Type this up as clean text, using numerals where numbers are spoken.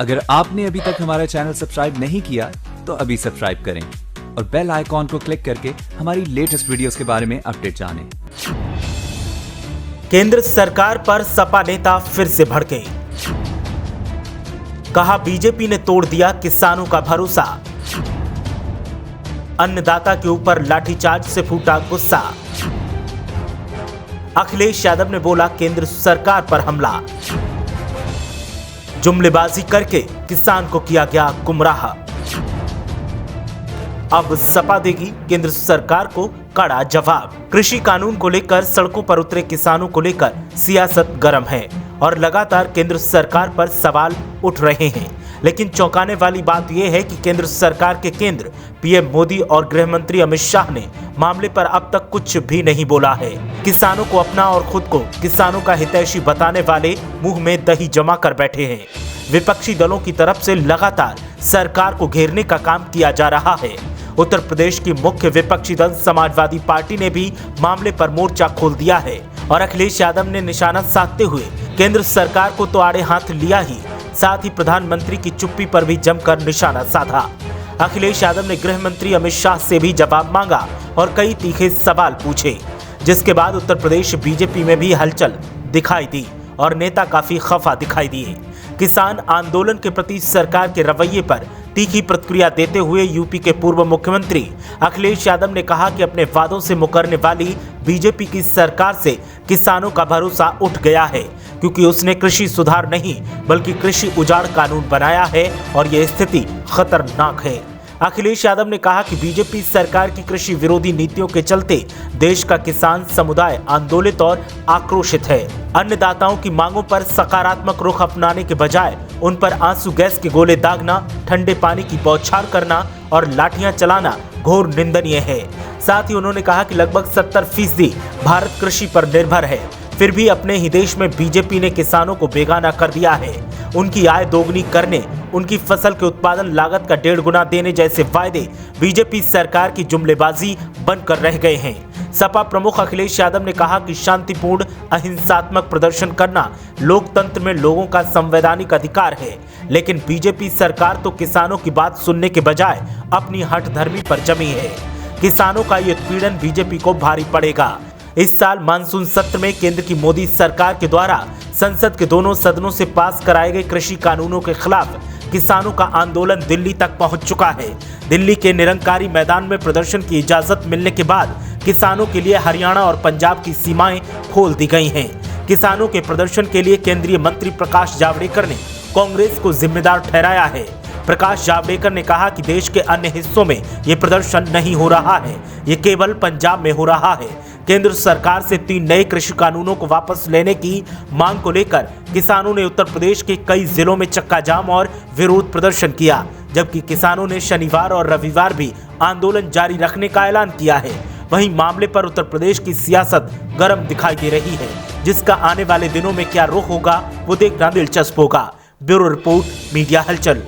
अगर आपने अभी तक हमारा चैनल सब्सक्राइब नहीं किया तो अभी सब्सक्राइब करें और बेल आइकॉन को क्लिक करके हमारी लेटेस्ट वीडियोस के बारे में अपडेट जानें। केंद्र सरकार पर सपा नेता फिर से भड़के। कहा बीजेपी ने तोड़ दिया किसानों का भरोसा। अन्नदाता के ऊपर लाठीचार्ज से फूटा गुस्सा। अखिलेश यादव ने बोला केंद्र सरकार पर हमला। जुमलेबाजी करके किसान को किया गया गुमराह। अब सपा देगी केंद्र सरकार को कड़ा जवाब। कृषि कानून को लेकर सड़कों पर उतरे किसानों को लेकर सियासत गर्म है और लगातार केंद्र सरकार पर सवाल उठ रहे हैं। लेकिन चौंकाने वाली बात यह है कि केंद्र सरकार के केंद्र पीएम मोदी और गृह मंत्री अमित शाह ने मामले पर अब तक कुछ भी नहीं बोला है। किसानों को अपना और खुद को किसानों का हितैषी बताने वाले मुंह में दही जमा कर बैठे हैं। विपक्षी दलों की तरफ से लगातार सरकार को घेरने का काम किया जा रहा है। उत्तर प्रदेश की मुख्य विपक्षी दल समाजवादी पार्टी ने भी मामले पर मोर्चा खोल दिया है और अखिलेश यादव ने निशाना साधते हुए केंद्र सरकार को तो आड़े हाथ लिया ही, साथ ही प्रधानमंत्री की चुप्पी पर भी जमकर निशाना साधा। अखिलेश यादव ने गृह मंत्री अमित शाह से भी जवाब मांगा और कई तीखे सवाल पूछे, जिसके बाद उत्तर प्रदेश बीजेपी में भी हलचल दिखाई दी और नेता काफी खफा दिखाई दिए। किसान आंदोलन के प्रति सरकार के रवैये पर तीखी प्रतिक्रिया देते हुए यूपी के पूर्व मुख्यमंत्री अखिलेश यादव ने कहा कि अपने वादों से मुकरने वाली बीजेपी की सरकार से किसानों का भरोसा उठ गया है, क्योंकि उसने कृषि सुधार नहीं बल्कि कृषि उजाड़ कानून बनाया है और यह स्थिति खतरनाक है। अखिलेश यादव ने कहा कि बीजेपी सरकार की कृषि विरोधी नीतियों के चलते देश का किसान समुदाय आंदोलित और आक्रोशित है। अन्नदाताओं की मांगों पर सकारात्मक रुख अपनाने के बजाय उन पर आंसू गैस के गोले दागना, ठंडे पानी की बौछार करना और लाठियां चलाना घोर निंदनीय है। साथ ही उन्होंने कहा कि लगभग 70% भारत कृषि पर निर्भर है, फिर भी अपने ही देश में बीजेपी ने किसानों को बेगाना कर दिया है। उनकी आय दोगुनी करने, उनकी फसल के उत्पादन लागत का 1.5 गुना देने जैसे वायदे बीजेपी सरकार की जुमलेबाजी बनकर रह गए हैं। सपा प्रमुख अखिलेश यादव ने कहा कि शांतिपूर्ण अहिंसात्मक प्रदर्शन करना लोकतंत्र में लोगों का संवैधानिक अधिकार है, लेकिन बीजेपी सरकार तो किसानों की बात सुनने के बजाय अपनी हठधर्मी पर जमी है। किसानों का ये उत्पीड़न बीजेपी को भारी पड़ेगा। इस साल मानसून सत्र में केंद्र की मोदी सरकार के द्वारा संसद के दोनों सदनों से पास कराए गए कृषि कानूनों के खिलाफ किसानों का आंदोलन दिल्ली तक पहुंच चुका है। दिल्ली के निरंकारी मैदान में प्रदर्शन की इजाजत मिलने के बाद किसानों के लिए हरियाणा और पंजाब की सीमाएं खोल दी गई हैं। किसानों के प्रदर्शन के लिए केंद्रीय मंत्री प्रकाश जावड़ेकर ने कांग्रेस को जिम्मेदार ठहराया है। प्रकाश जावड़ेकर ने कहा कि देश के अन्य हिस्सों में ये प्रदर्शन नहीं हो रहा है, ये केवल पंजाब में हो रहा है। केंद्र सरकार से 3 नए कृषि कानूनों को वापस लेने की मांग को लेकर किसानों ने उत्तर प्रदेश के कई जिलों में चक्का जाम और विरोध प्रदर्शन किया, जबकि किसानों ने शनिवार और रविवार भी आंदोलन जारी रखने का ऐलान किया है। वहीं मामले पर उत्तर प्रदेश की सियासत गर्म दिखाई दे रही है, जिसका आने वाले दिनों में क्या रुख होगा वो देखना दिलचस्प होगा। ब्यूरो रिपोर्ट, मीडिया हलचल।